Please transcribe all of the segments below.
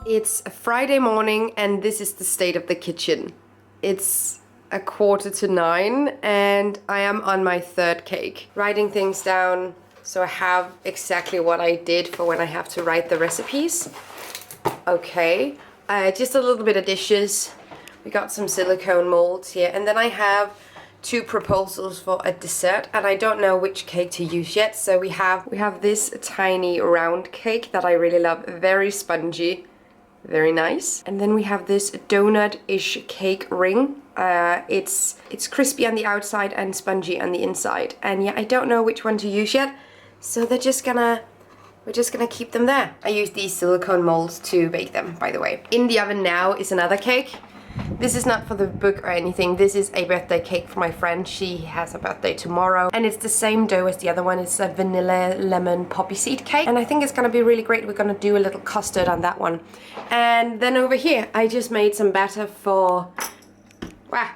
It's a Friday morning and this is the state of the kitchen. It's 8:45 and I am on my third cake. Writing things down so I have exactly what I did for when I have to write the recipes. Okay, just a little bit of dishes. We got some silicone molds here, and then I have 2 proposals for a dessert, and I don't know which cake to use yet. So we have this tiny round cake that I really love, very spongy. Very nice. And then we have this donut-ish cake ring. It's crispy on the outside and spongy on the inside. And yeah, I don't know which one to use yet. So we're just gonna keep them there. I use these silicone molds to bake them, by the way. In the oven now is another cake. This is not for the book or anything. This is a birthday cake for my friend. She has a birthday tomorrow. And it's the same dough as the other one. It's a vanilla lemon poppy seed cake. And I think it's gonna be really great. We're gonna do a little custard on that one. And then over here, I just made some batter for,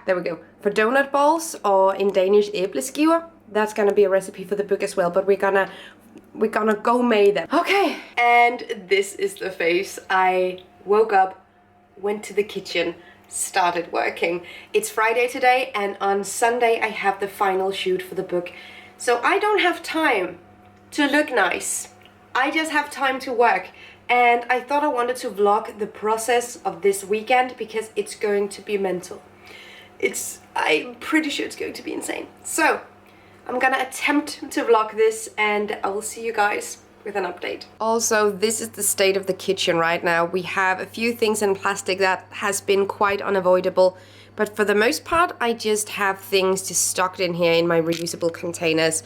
there we go. For donut balls, or in Danish, æbleskiver. That's gonna be a recipe for the book as well, but we're gonna gourmet them. Okay, and this is the face. I woke up, went to the kitchen, started working. It's Friday today, and on Sunday I have the final shoot for the book. So I don't have time to look nice. I just have time to work. And I thought I wanted to vlog the process of this weekend because it's going to be mental. I'm pretty sure it's going to be insane. So I'm gonna attempt to vlog this, and I will see you guys with an update. Also, this is the state of the kitchen right now. We have a few things in plastic that has been quite unavoidable, but for the most part, I just have things just stocked in here in my reusable containers.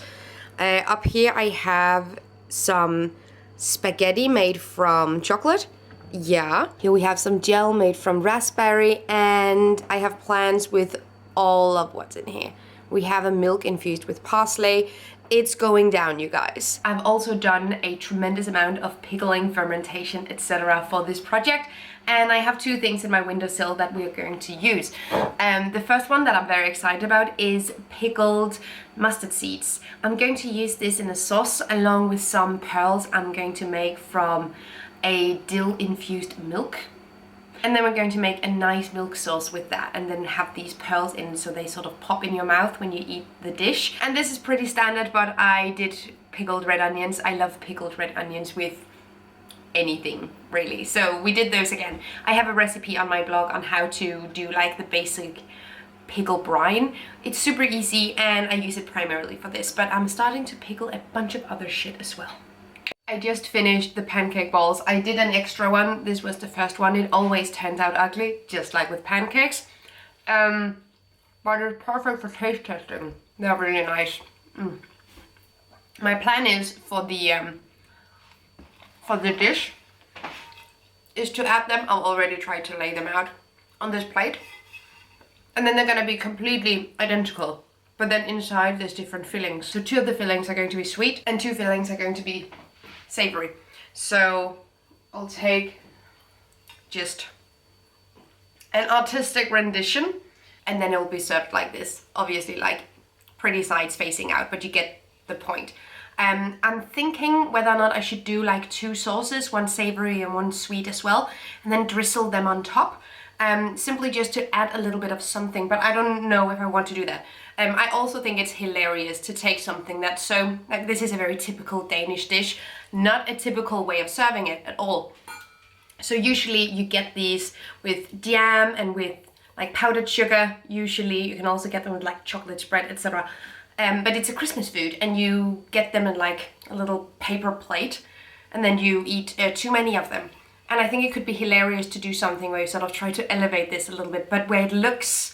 Up here, I have some spaghetti made from chocolate. Yeah. Here we have some gel made from raspberry, and I have plans with all of what's in here. We have a milk infused with parsley. It's going down, you guys. I've also done a tremendous amount of pickling, fermentation, etc. for this project. And I have 2 things in my windowsill that we are going to use. The first one that I'm very excited about is pickled mustard seeds. I'm going to use this in a sauce along with some pearls I'm going to make from a dill-infused milk. And then we're going to make a nice milk sauce with that, and then have these pearls in so they sort of pop in your mouth when you eat the dish. And this is pretty standard, but I did pickled red onions. I love pickled red onions with anything, really. So we did those again. I have a recipe on my blog on how to do like the basic pickle brine. It's super easy and I use it primarily for this, but I'm starting to pickle a bunch of other shit as well. I just finished the pancake balls. I did an extra one. This was the first one. It always turns out ugly, just like with pancakes. But it's perfect for taste testing. They're really nice. My plan is for the dish is to add them. I'll already try to lay them out on this plate. And then they're gonna be completely identical. But then inside there's different fillings. So 2 of the fillings are going to be sweet and 2 fillings are going to be savory. So I'll take just an artistic rendition, and then it will be served like this. Obviously, like pretty sides facing out, but you get the point. I'm thinking whether or not I should do like 2 sauces, one savory and one sweet as well, and then drizzle them on top. Simply just to add a little bit of something, but I don't know if I want to do that. I also think it's hilarious to take something that's so, like this is a very typical Danish dish, not a typical way of serving it at all. So usually you get these with jam and with like powdered sugar. Usually you can also get them with like chocolate spread, etc. But it's a Christmas food, and you get them in like a little paper plate, and then you eat too many of them. And I think it could be hilarious to do something where you sort of try to elevate this a little bit, but where it looks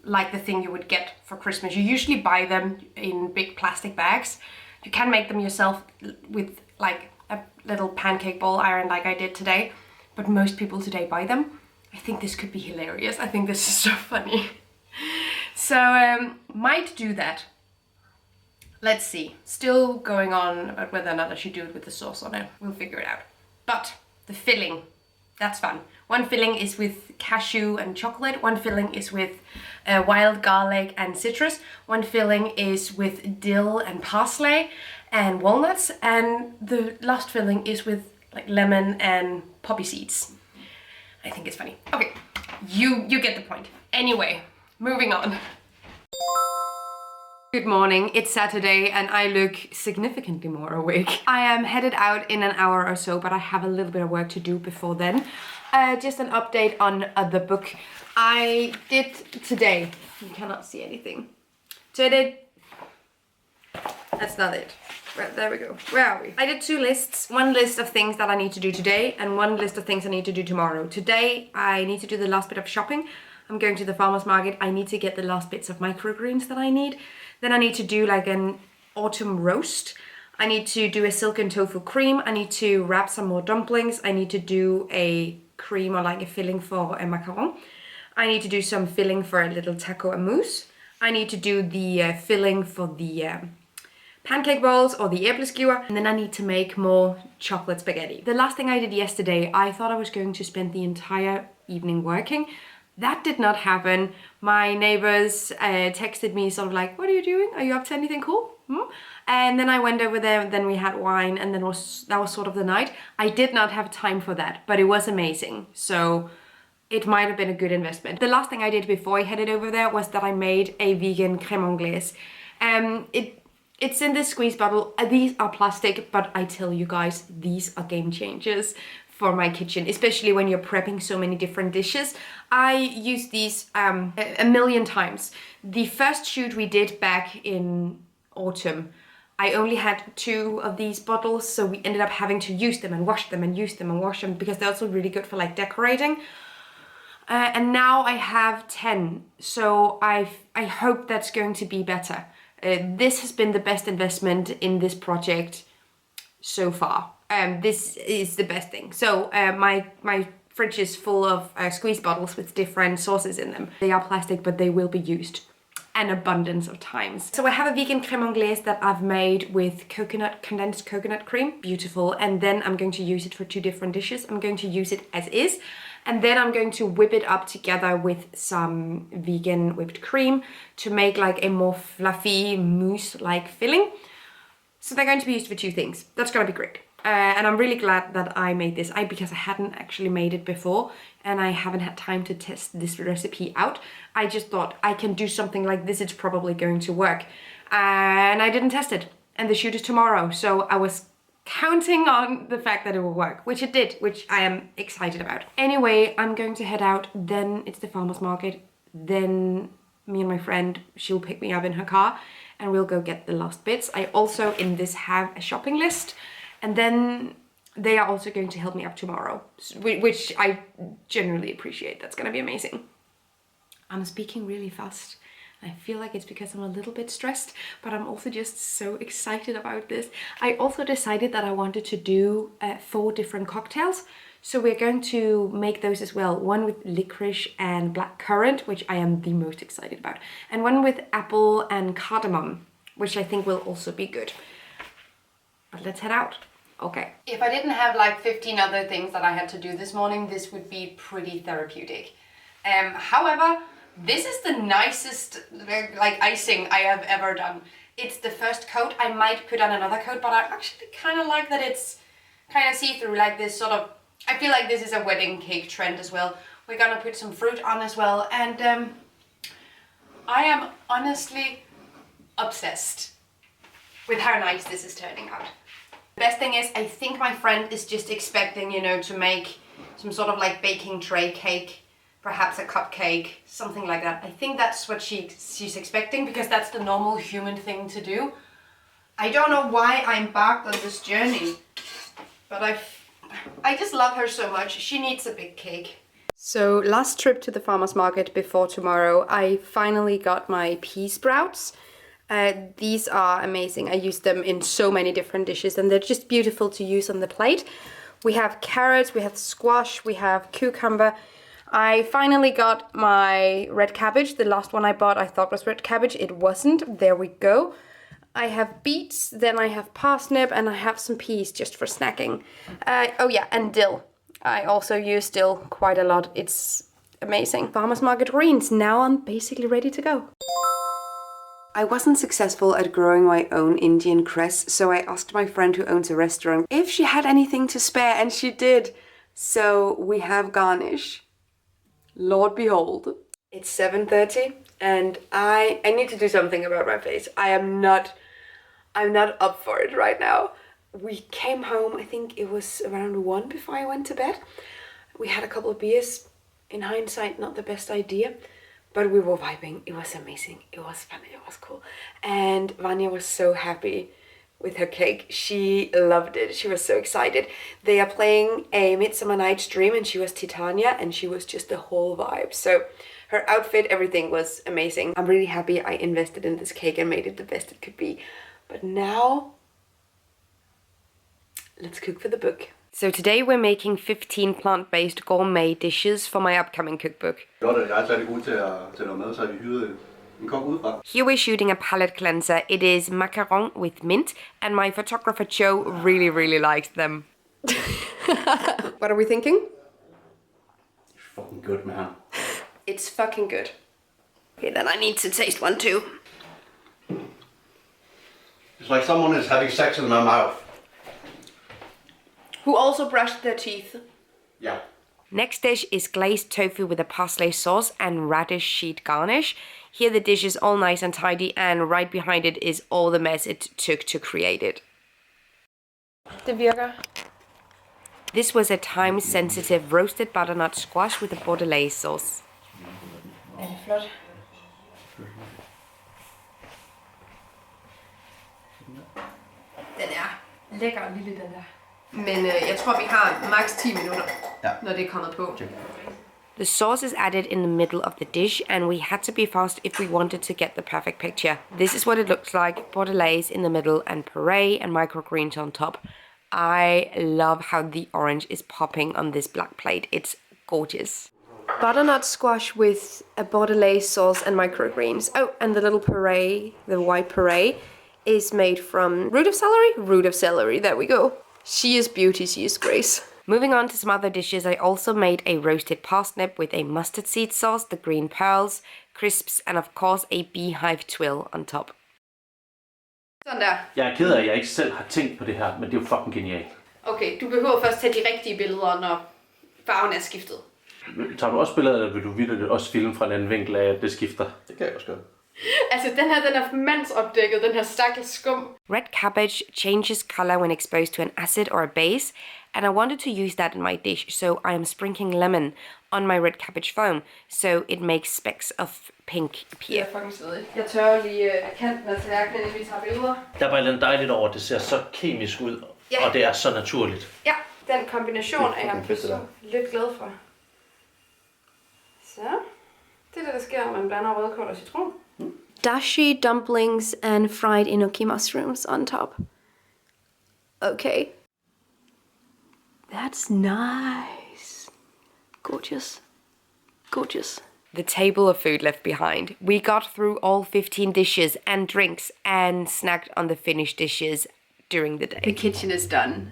like the thing you would get for Christmas. You usually buy them in big plastic bags. You can make them yourself with like a little pancake ball iron like I did today, but most people today buy them. I think this could be hilarious. I think this is so funny. So might do that. Let's see. Still going on about whether or not I should do it with the sauce on it. We'll figure it out. But the filling, that's fun. One filling is with cashew and chocolate. One filling is with wild garlic and citrus. One filling is with dill and parsley and walnuts. And the last filling is with like lemon and poppy seeds. I think it's funny. Okay, you get the point. Anyway, moving on. Good morning, it's Saturday and I look significantly more awake. I am headed out in an hour or so, but I have a little bit of work to do before then. Just an update on the book. I did today, you cannot see anything. So I did, that's not it. Right, there we go. Where are we? I did 2 lists. One list of things that I need to do today and one list of things I need to do tomorrow. Today, I need to do the last bit of shopping. I'm going to the farmer's market. I need to get the last bits of microgreens that I need. Then I need to do like an autumn roast. I need to do a silken tofu cream. I need to wrap some more dumplings. I need to do a cream or like a filling for a macaron. I need to do some filling for a little taco mousse. I need to do the filling for the pancake balls or the æbleskewer, and then I need to make more chocolate spaghetti. The last thing I did yesterday, I thought I was going to spend the entire evening working. That did not happen. My neighbors texted me sort of like, what are you doing? Are you up to anything cool? And then I went over there, and then we had wine, and then that was sort of the night. I did not have time for that, but it was amazing. So it might have been a good investment. The last thing I did before I headed over there was that I made a vegan crème anglaise. It's in this squeeze bottle. These are plastic, but I tell you guys, these are game changers for my kitchen, especially when you're prepping so many different dishes. I use these a million times. The first shoot we did back in autumn, I only had 2 of these bottles, so we ended up having to use them and wash them and use them and wash them because they're also really good for like decorating. And now I have 10, so I hope that's going to be better. This has been the best investment in this project so far. This is the best thing. So my fridge is full of squeeze bottles with different sauces in them. They are plastic, but they will be used an abundance of times. So I have a vegan crème anglaise that I've made with condensed coconut cream. Beautiful. And then I'm going to use it for 2 different dishes. I'm going to use it as is. And then I'm going to whip it up together with some vegan whipped cream to make like a more fluffy mousse-like filling. So they're going to be used for 2 things. That's gonna be great. And I'm really glad that I made this because I hadn't actually made it before and I haven't had time to test this recipe out. I just thought I can do something like this, it's probably going to work. And I didn't test it. And the shoot is tomorrow, so I was counting on the fact that it will work, which it did, which I am excited about. Anyway, I'm going to head out, then it's the farmer's market, then me and my friend, she'll pick me up in her car and we'll go get the last bits. I also in this have a shopping list, and then they are also going to help me up tomorrow, which I generally appreciate. That's gonna be amazing. I'm speaking really fast. I feel like it's because I'm a little bit stressed, but I'm also just so excited about this. I also decided that I wanted to do 4 different cocktails. So we're going to make those as well. One with licorice and blackcurrant, which I am the most excited about. And one with apple and cardamom, which I think will also be good. But let's head out. Okay. If I didn't have like 15 other things that I had to do this morning, this would be pretty therapeutic. However, this is the nicest like icing I have ever done. It's the first coat. I might put on another coat, but I actually kind of like that it's kind of see-through, like this sort of, I feel like this is a wedding cake trend as well. We're gonna put some fruit on as well, and I am honestly obsessed with how nice this is turning out. The best thing is, I think my friend is just expecting, you know, to make some sort of like baking tray cake, perhaps a cupcake, something like that. I think that's what she's expecting, because that's the normal human thing to do. I don't know why I embarked on this journey, but I just love her so much. She needs a big cake. So last trip to the farmer's market before tomorrow, I finally got my pea sprouts. These are amazing. I use them in so many different dishes and they're just beautiful to use on the plate. We have carrots, we have squash, we have cucumber. I finally got my red cabbage. The last one I bought I thought was red cabbage. It wasn't. There we go. I have beets, then I have parsnip, and I have some peas just for snacking. Oh yeah, and dill. I also use dill quite a lot. It's amazing. Farmer's market greens. Now I'm basically ready to go. I wasn't successful at growing my own Indian cress, so I asked my friend who owns a restaurant if she had anything to spare, and she did. So we have garnish. Lord behold. It's 7:30 and I need to do something about my face. I'm not up for it right now. We came home, I think it was around 1 before I went to bed. We had a couple of beers. In hindsight, not the best idea, but we were vibing. It was amazing. It was fun. It was cool. And Vanya was so happy with her cake. She loved it. She was so excited. They are playing A Midsummer Night's Dream and she was Titania and she was just the whole vibe. So her outfit, everything was amazing. I'm really happy I invested in this cake and made it the best it could be. But now, let's cook for the book. So today we're making 15 plant-based gourmet dishes for my upcoming cookbook. Here we're shooting a palette cleanser. It is macaron with mint, and my photographer Joe really liked them. What are we thinking? It's fucking good, man. It's fucking good. Okay, then I need to taste one too. It's like someone is having sex in my mouth. Who also brushed their teeth. Yeah. Next dish is glazed tofu with a parsley sauce and radish sheet garnish. Here the dish is all nice and tidy, and right behind it is all the mess it took to create it. Det virker. This was a time-sensitive roasted butternut squash with a bordelaise sauce. Er det flot? Den er lækker og lille, den der. Men jeg tror, vi har maks 10 minutter, når det er kommet på. The sauce is added in the middle of the dish, and we had to be fast if we wanted to get the perfect picture. This is what it looks like, bordelaise in the middle and puree and microgreens on top. I love how the orange is popping on this black plate. It's gorgeous. Butternut squash with a bordelaise sauce and microgreens. Oh, and the little puree, the white puree, is made from root of celery? Root of celery, there we go. She is beauty, she is grace. Moving on to some other dishes, I also made a roasted parsnip with a mustard seed sauce, the green pearls, crisps, and of course a beehive twill on top. Sådan der. Jeg er ked af, at jeg ikke selv har tænkt på det her, men det er jo fucking genialt. Okay, du behøver først tage de rigtige billeder, når farven er skiftet. Tager du også billeder, eller vil du virkelig også filme fra en anden vinkel af, at det skifter? Det kan jeg også gøre. Altså, den er mandsopdækket, den her stakkels skum. Red cabbage changes color when exposed to an acid or a base, and I wanted to use that in my dish, so I am sprinkling lemon on my red cabbage foam, so it makes specks of pink appear. Det er fucking svedigt. Jeg tørrer lige kanten af tallerkenen, inden vi tager billeder. Der er bare lidt dejligt over, at det ser så kemisk ud, og det er så naturligt. Ja, den kombination er jeg lidt glad for. Så, det er det, der sker, når man blander rødkål og citron. Dashi dumplings and fried enoki mushrooms on top. Okay. That's nice. Gorgeous. Gorgeous. The table of food left behind. We got through all 15 dishes and drinks and snacked on the finished dishes during the day. The kitchen is done.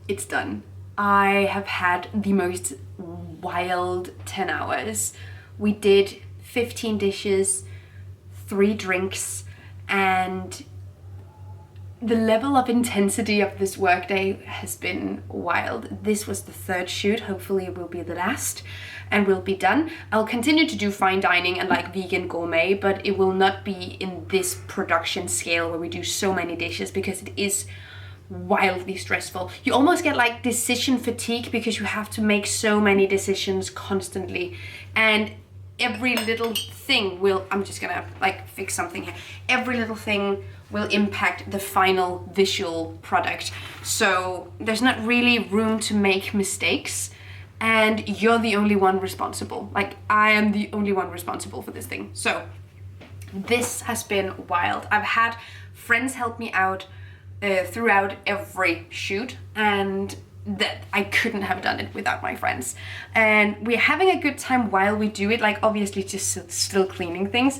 It's done. I have had the most wild 10 hours. We did 15 dishes, 3 drinks, and the level of intensity of this workday has been wild. This was the 3rd shoot. Hopefully it will be the last and we'll be done. I'll continue to do fine dining and like vegan gourmet, but it will not be in this production scale where we do so many dishes, because it is wildly stressful. You almost get like decision fatigue because you have to make so many decisions constantly, and every little thing will, I'm just gonna like fix something here. Every little thing will impact the final visual product. So there's not really room to make mistakes, and you're the only one responsible. Like, I am the only one responsible for this thing. So this has been wild. I've had friends help me out throughout every shoot, and that I couldn't have done it without my friends. And we're having a good time while we do it, like obviously just still cleaning things.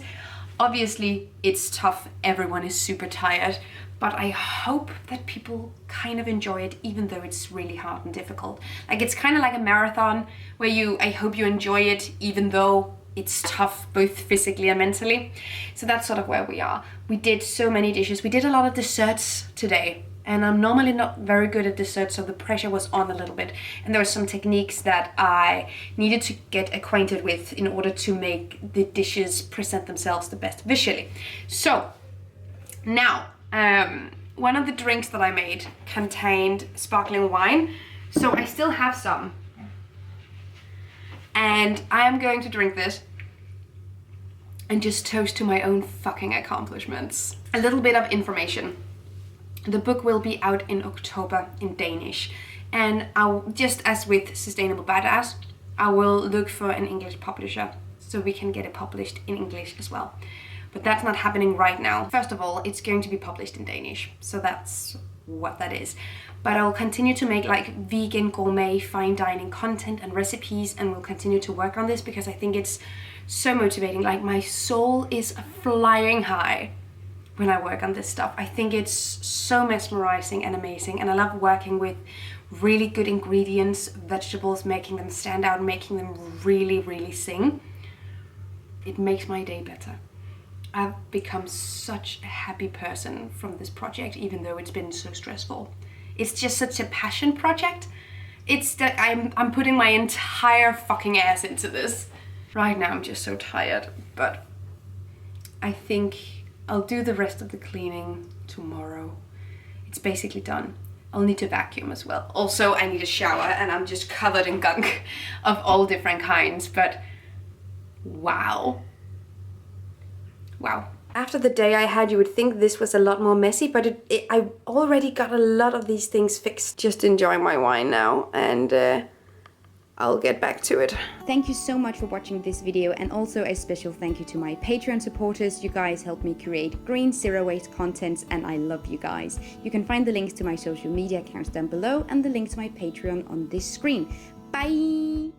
Obviously it's tough, everyone is super tired, but I hope that people kind of enjoy it, even though it's really hard and difficult. Like, it's kind of like a marathon where I hope you enjoy it, even though it's tough both physically and mentally. So that's sort of where we are. We did so many dishes. We did a lot of desserts today. And I'm normally not very good at desserts, so the pressure was on a little bit. And there were some techniques that I needed to get acquainted with in order to make the dishes present themselves the best visually. So now, one of the drinks that I made contained sparkling wine. So I still have some. And I am going to drink this and just toast to my own fucking accomplishments. A little bit of information. The book will be out in October in Danish, and just as with Sustainable Badass, I will look for an English publisher so we can get it published in English as well. But that's not happening right now. First of all, it's going to be published in Danish, so that's what that is. But I will continue to make like vegan, gourmet, fine dining content and recipes, and will continue to work on this because I think it's so motivating. Like, my soul is flying high when I work on this stuff. I think it's so mesmerizing and amazing, and I love working with really good ingredients, vegetables, making them stand out, making them really, really sing. It makes my day better. I've become such a happy person from this project, even though it's been so stressful. It's just such a passion project. It's that I'm putting my entire fucking ass into this. Right now I'm just so tired, but I think I'll do the rest of the cleaning tomorrow. It's basically done. I'll need to vacuum as well. Also, I need a shower, and I'm just covered in gunk of all different kinds, but wow. Wow. After the day I had, you would think this was a lot more messy, but I already got a lot of these things fixed. Just enjoying my wine now, and I'll get back to it. Thank you so much for watching this video, and also a special thank you to my Patreon supporters. You guys help me create green, zero waste content, and I love you guys. You can find the links to my social media accounts down below and the link to my Patreon on this screen. Bye!